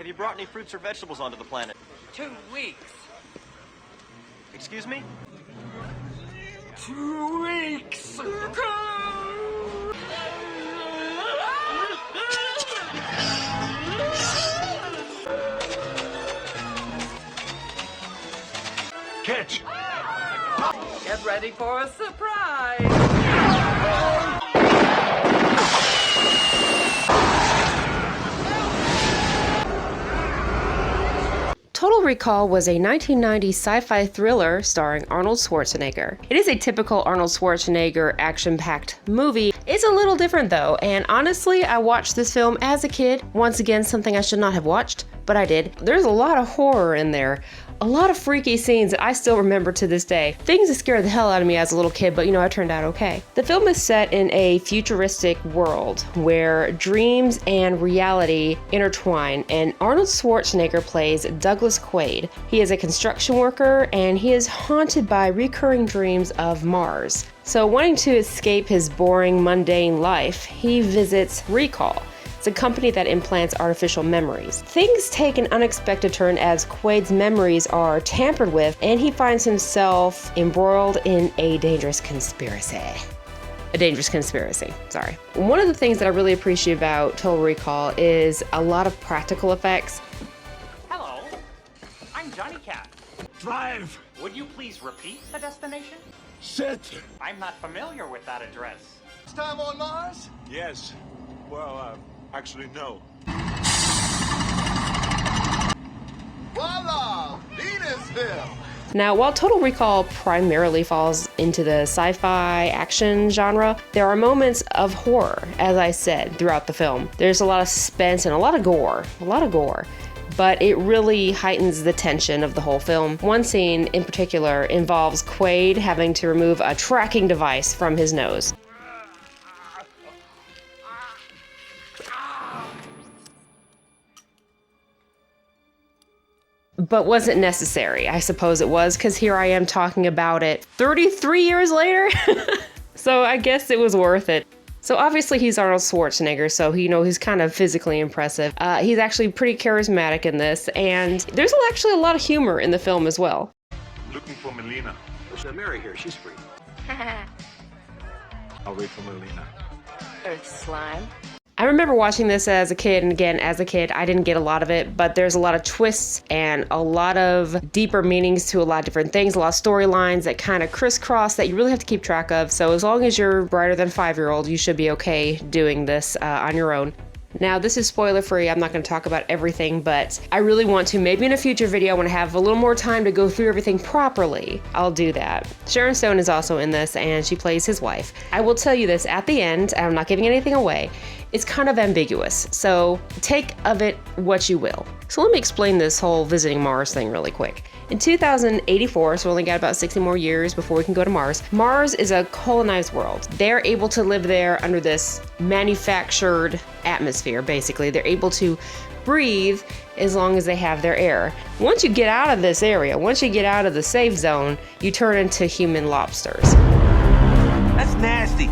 Have you brought any fruits or vegetables onto the planet? 2 weeks. Excuse me? 2 weeks. Catch! Get ready for a surprise. Total Recall was a 1990 sci-fi thriller starring Arnold Schwarzenegger. It is a typical Arnold Schwarzenegger action-packed movie. It's a little different though, and honestly, I watched this film as a kid. Once again, something I should not have watched, but I did. There's a lot of horror in there. A lot of freaky scenes that I still remember to this day. Things that scared the hell out of me as a little kid, but I turned out okay. The film is set in a futuristic world where dreams and reality intertwine, and Arnold Schwarzenegger plays Douglas Quaid. He is a construction worker and he is haunted by recurring dreams of Mars. So wanting to escape his boring, mundane life, he visits Rekall. It's a company that implants artificial memories. Things take an unexpected turn as Quaid's memories are tampered with, and he finds himself embroiled in a dangerous conspiracy. Sorry. One of the things that I really appreciate about Total Recall is a lot of practical effects. Hello, I'm Johnny Cat. Drive! Would you please repeat the destination? Sit! I'm not familiar with that address. This time on Mars? Yes. Well, actually, no. Voila! Venusville! Now, while Total Recall primarily falls into the sci-fi action genre, there are moments of horror, as I said, throughout the film. There's a lot of suspense and a lot of gore. But it really heightens the tension of the whole film. One scene in particular involves Quaid having to remove a tracking device from his nose. But wasn't necessary. I suppose it was, because here I am talking about it 33 years later. So I guess it was worth it. So obviously he's Arnold Schwarzenegger, so he's kind of physically impressive. He's actually pretty charismatic in this, and there's actually a lot of humor in the film as well. Looking for Melina. There's Mary here, she's free. I'll wait for Melina. Earth slime. I remember watching this as a kid, and again, as a kid, I didn't get a lot of it, but there's a lot of twists and a lot of deeper meanings to a lot of different things, a lot of storylines that kind of crisscross that you really have to keep track of. So as long as you're brighter than 5-year-old, you should be okay doing this on your own. Now, this is spoiler free. I'm not going to talk about everything, but I really want to. Maybe in a future video, when I have a little more time to go through everything properly, I'll do that. Sharon Stone is also in this, and she plays his wife. I will tell you this at the end, and I'm not giving anything away. It's kind of ambiguous, so take of it what you will. So let me explain this whole visiting Mars thing really quick. In 2084, so we only got about 60 more years before we can go to Mars, Mars is a colonized world. They're able to live there under this manufactured atmosphere, basically. They're able to breathe as long as they have their air. Once you get out of this area, once you get out of the safe zone, you turn into human lobsters. That's nasty.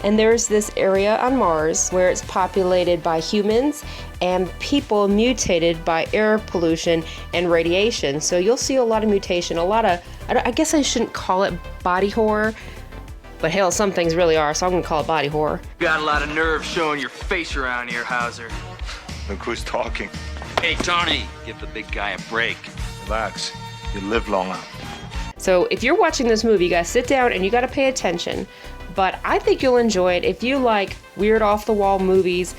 And there's this area on Mars where it's populated by humans and people mutated by air pollution and radiation. So you'll see a lot of mutation, I guess I shouldn't call it body horror, but hell, some things really are, so I'm gonna call it body horror. Got a lot of nerve showing your face around here, Hauser. Look who's talking. Hey, Tony, give the big guy a break. Relax. You live long enough. So if you're watching this movie, you gotta sit down and you gotta pay attention. But I think you'll enjoy it if you like weird off-the-wall movies.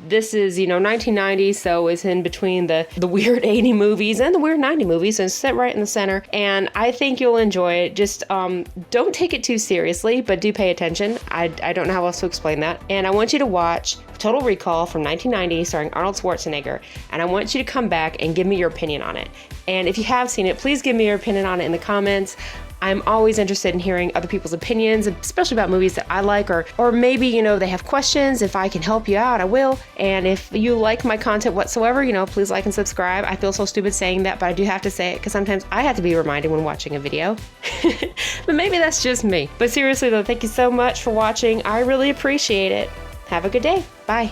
This is, 1990, so it's in between the weird 80 movies and the weird 90 movies, and it's set right in the center. And I think you'll enjoy it. Just don't take it too seriously, but do pay attention. I don't know how else to explain that. And I want you to watch Total Recall from 1990, starring Arnold Schwarzenegger. And I want you to come back and give me your opinion on it. And if you have seen it, please give me your opinion on it in the comments. I'm always interested in hearing other people's opinions, especially about movies that I like, or maybe, they have questions. If I can help you out, I will. And if you like my content whatsoever, please like and subscribe. I feel so stupid saying that, but I do have to say it because sometimes I have to be reminded when watching a video. But maybe that's just me. But seriously though, thank you so much for watching. I really appreciate it. Have a good day. Bye.